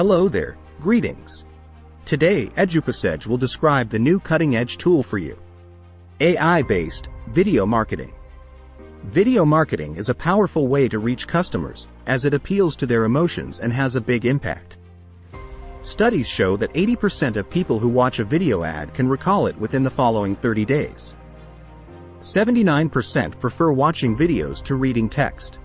Hello there, greetings. Today EdupaSage will describe the new cutting-edge tool for you. AI-based video marketing. Video marketing is a powerful way to reach customers, as it appeals to their emotions and has a big impact. Studies show that 80% of people who watch a video ad can recall it within the following 30 days. 79% prefer watching videos to reading text.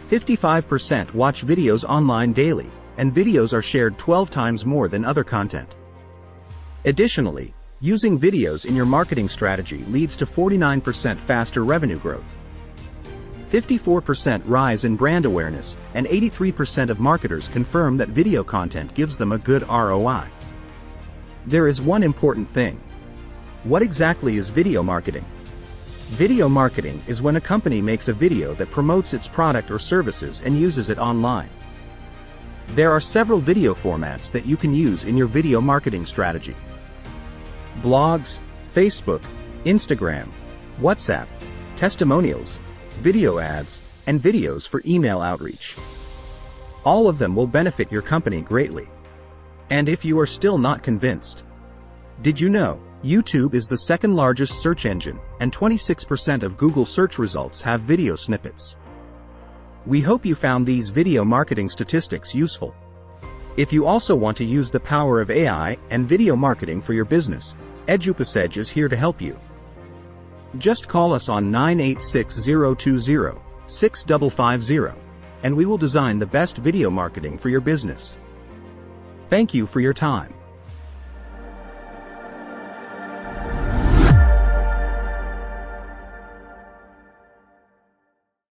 55% watch videos online daily, and videos are shared 12 times more than other content. Additionally, using videos in your marketing strategy leads to 49% faster revenue growth, 54% rise in brand awareness, and 83% of marketers confirm that video content gives them a good ROI. There is one important thing. What exactly is video marketing? Video marketing is when a company makes a video that promotes its product or services and uses it online. There are several video formats that you can use in your video marketing strategy. Blogs, Facebook, Instagram, WhatsApp, testimonials, video ads, and videos for email outreach. All of them will benefit your company greatly. And if you are still not convinced, did you know YouTube is the second largest search engine, and 26% of Google search results have video snippets? We hope you found these video marketing statistics useful. If you also want to use the power of AI and video marketing for your business, EdupaSage is here to help you. Just call us on 986-020-6550, and we will design the best video marketing for your business. Thank you for your time.